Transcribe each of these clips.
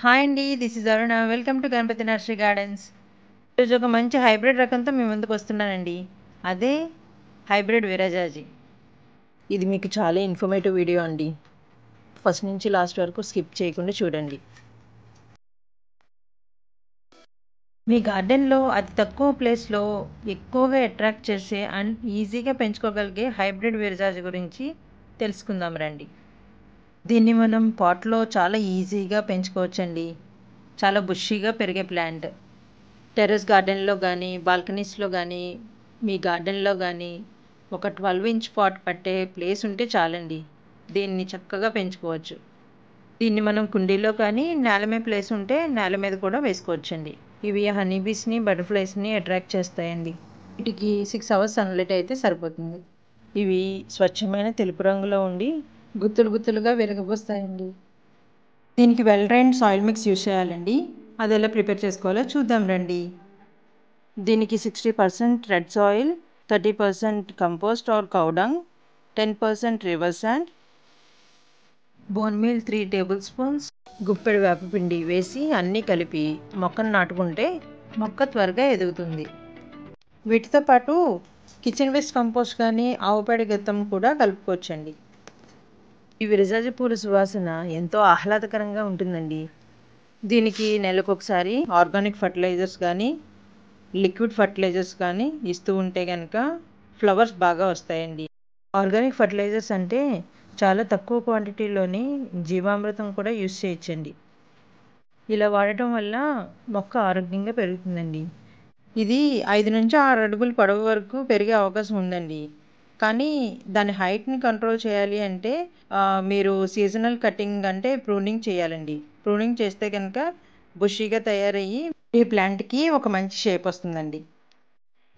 Hi అండి, this is Aruna. Welcome to Ganapati nursery gardens. ఈరోజు ఒక మంచి హైబ్రిడ్ రకంతో మీ ముందుకు వస్తున్నానండి. అదే హైబ్రిడ్ విరజాజి. ఇది మీకు చాలా ఇన్ఫర్మేటివ్ వీడియో అండి. ఫస్ట్ నుంచి లాస్ట్ వరకు స్కిప్ చేయకుండా చూడండి. మీ గార్డెన్లో అతి తక్కువ ప్లేస్లో ఎక్కువగా అట్రాక్ట్ చేసే అండ్ ఈజీగా పెంచుకోగలిగే హైబ్రిడ్ విరజాజి గురించి తెలుసుకుందాం రండి. దీన్ని మనం పాట్లో చాలా ఈజీగా పెంచుకోవచ్చండి. చాలా బుషీగా పెరిగే ప్లాంట్. టెర్రస్ గార్డెన్లో కానీ బాల్కనీస్లో కానీ మీ గార్డెన్లో కానీ ఒక 12-inch పాట్ పట్టే ప్లేస్ ఉంటే చాలండి. దీన్ని చక్కగా పెంచుకోవచ్చు. దీన్ని మనం కుండీలో కానీ నేల మీద ప్లేస్ ఉంటే నేల మీద కూడా వేసుకోవచ్చండి. ఇవి హనీబీస్ని బటర్ఫ్లైస్ని అట్రాక్ట్ చేస్తాయండి. వీటికి 6 hours సన్లైట్ అయితే సరిపోతుంది. ఇవి స్వచ్ఛమైన తెలుపు రంగులో ఉండి గుత్తులు గుత్తులుగా వెలుగబోస్తాయండి. దీనికి well drained soil mix use చేయాలండి. అది ఎలా ప్రిపేర్ చేసుకోవాలో చూద్దాం రండి. దీనికి 60% red soil, 30% compost or cow dung, 10% river sand, bone meal 3 tablespoons, గుప్పెడు వేపపిండి వేసి అన్నీ కలిపి మొక్కను నాటుకుంటే మొక్క త్వరగా ఎదుగుతుంది. వీటితో పాటు కిచెన్ వేస్ట్ కంపోస్ట్ కానీ ఆవు పేడ గెత్తం కూడా కలుపుకోవచ్చండి. ఈ విరజాజి పూల సువాసన ఎంతో ఆహ్లాదకరంగా ఉంటుందండి. దీనికి నెలకొకసారి ఆర్గానిక్ ఫర్టిలైజర్స్ కానీ లిక్విడ్ ఫర్టిలైజర్స్ కానీ ఇస్తూ ఉంటే కనుక ఫ్లవర్స్ బాగా వస్తాయండి. ఆర్గానిక్ ఫర్టిలైజర్స్ అంటే చాలా తక్కువ క్వాంటిటీలోని జీవామృతం కూడా యూజ్ చేయొచ్చండి. ఇలా వాడటం వల్ల మొక్క ఆరోగ్యంగా పెరుగుతుందండి. ఇది 5 నుంచి 6 అడుగుల పొడవు వరకు పెరిగే అవకాశం ఉందండి. కానీ దాని హైట్ని కంట్రోల్ చేయాలి అంటే మీరు సీజనల్ కటింగ్ అంటే ప్రూనింగ్ చేయాలండి. ప్రూనింగ్ చేస్తే కనుక బుషీగా తయారయ్యి ఈ ప్లాంట్కి ఒక మంచి షేప్ వస్తుందండి.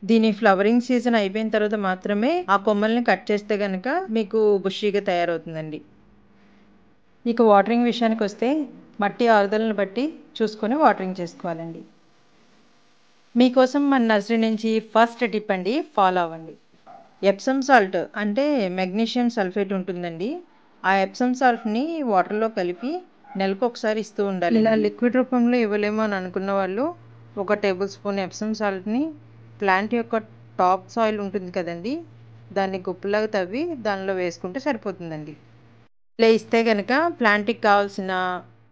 దీని ఫ్లవరింగ్ సీజన్ అయిపోయిన తర్వాత మాత్రమే ఆ కొమ్మల్ని కట్ చేస్తే కనుక మీకు బుషీగా తయారవుతుందండి. ఇక వాటరింగ్ విషయానికి వస్తే మట్టి ఆరుదలను బట్టి చూసుకొని వాటరింగ్ చేసుకోవాలండి. మీకోసం మన నర్సరీ నుంచి ఫస్ట్ టిప్ అండి, ఫాలో అవ్వండి. ఎప్సమ్ సాల్ట్ అంటే మెగ్నీషియం సల్ఫేట్ ఉంటుందండి. ఆ ఎప్సమ్ సాల్ట్ని వాటర్లో కలిపి నెలకు ఒకసారి ఇస్తూ ఉండాలి. ఇలా లిక్విడ్ రూపంలో ఇవ్వలేమో అని అనుకున్న వాళ్ళు 1 tablespoon ఎప్సమ్ సాల్ట్ని ప్లాంట్ యొక్క టాప్ సాయిల్ ఉంటుంది కదండి, దాన్ని గుప్పలాగా తవ్వి దానిలో వేసుకుంటే సరిపోతుందండి. ఇలా ఇస్తే కనుక ప్లాంట్కి కావాల్సిన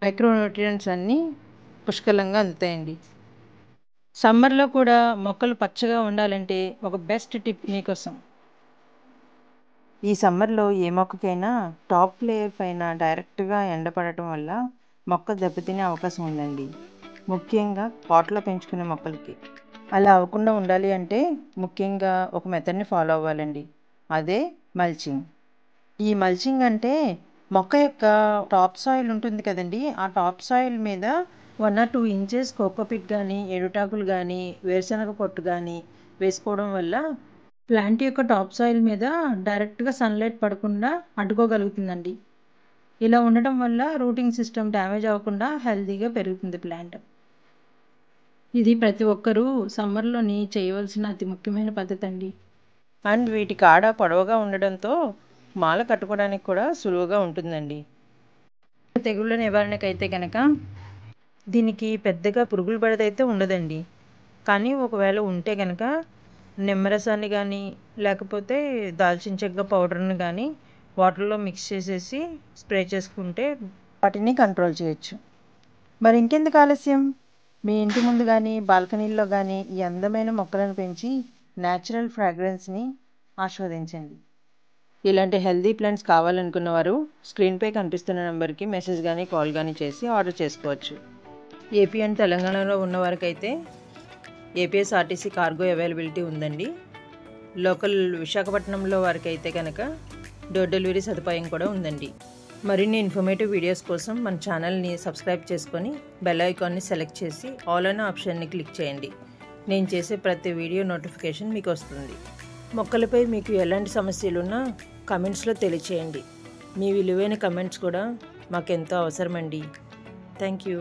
మైక్రోన్యూట్రియంట్స్ అన్నీ పుష్కలంగా అందుతాయండి. సమ్మర్లో కూడా మొక్కలు పచ్చగా ఉండాలంటే ఒక బెస్ట్ టిప్ మీకోసం. ఈ సమ్మర్లో ఏ మొక్కకైనా టాప్ లేయర్ పైన డైరెక్ట్గా ఎండపడటం వల్ల మొక్క దెబ్బతినే అవకాశం ఉందండి. ముఖ్యంగా పాట్లో పెంచుకునే మొక్కలకి. అలా అవ్వకుండా ఉండాలి అంటే ముఖ్యంగా ఒక మెథడ్ని ఫాలో అవ్వాలండి. అదే మల్చింగ్. ఈ మల్చింగ్ అంటే మొక్క యొక్క టాప్ సాయిల్ ఉంటుంది కదండి, ఆ టాప్ సాయిల్ మీద 1 or 2 inches కోకోపిట్ కానీ ఎరుటాకులు కానీ వేరుశనగ పొట్టు కానీ వేసుకోవడం వల్ల ప్లాంట్ యొక్క టాప్ సాయిల్ మీద డైరెక్ట్గా సన్లైట్ పడకుండా అడ్డుకోగలుగుతుందండి. ఇలా ఉండటం వల్ల రూటింగ్ సిస్టమ్ డ్యామేజ్ అవ్వకుండా హెల్తీగా పెరుగుతుంది ప్లాంట్. ఇది ప్రతి ఒక్కరూ సమ్మర్లోని చేయవలసిన అతి ముఖ్యమైన పద్ధతి అండి. అండ్ వీటి కాడ పొడవుగా ఉండడంతో మాల కట్టుకోవడానికి కూడా సులువుగా ఉంటుందండి. తెగుళ్ళ నివారణకైతే కనుక దీనికి పెద్దగా పురుగుల బెడద అయితే ఉండదండి. కానీ ఒకవేళ ఉంటే కనుక నిమ్మరసాన్ని కానీ లేకపోతే దాల్చిన చెక్క పౌడర్ని కానీ వాటర్లో మిక్స్ చేసేసి స్ప్రే చేసుకుంటే వాటిని కంట్రోల్ చేయొచ్చు. మరి ఇంకెందుకు ఆలస్యం, మీ ఇంటి ముందు కానీ బాల్కనీల్లో కానీ ఈ అందమైన మొక్కలను పెంచి న్యాచురల్ ఫ్రాగ్రెన్స్ని ఆస్వాదించండి. ఇలాంటి హెల్తీ ప్లాంట్స్ కావాలనుకున్న వారు స్క్రీన్పై కనిపిస్తున్న నెంబర్కి మెసేజ్ కానీ కాల్ కానీ చేసి ఆర్డర్ చేసుకోవచ్చు. ఏపీ అండ్ తెలంగాణలో ఉన్న వారికైతే ఏపీఎస్ఆర్టీసీ కార్గో అవైలబిలిటీ ఉందండి. లోకల్ విశాఖపట్నంలో వారికి అయితే కనుక డోర్ డెలివరీ సదుపాయం కూడా ఉందండి. మరిన్ని ఇన్ఫర్మేటివ్ వీడియోస్ కోసం మన ఛానల్ని సబ్స్క్రైబ్ చేసుకొని బెల్ ఐకాన్ని సెలెక్ట్ చేసి ఆల్ అనే ఆప్షన్ని క్లిక్ చేయండి. నేను చేసే ప్రతి వీడియో నోటిఫికేషన్ మీకు వస్తుంది. మొక్కలపై మీకు ఎలాంటి సమస్యలున్నా కమెంట్స్లో తెలియచేయండి. మీ విలువైన కమెంట్స్ కూడా మాకెంతో అవసరమండి. Thank you.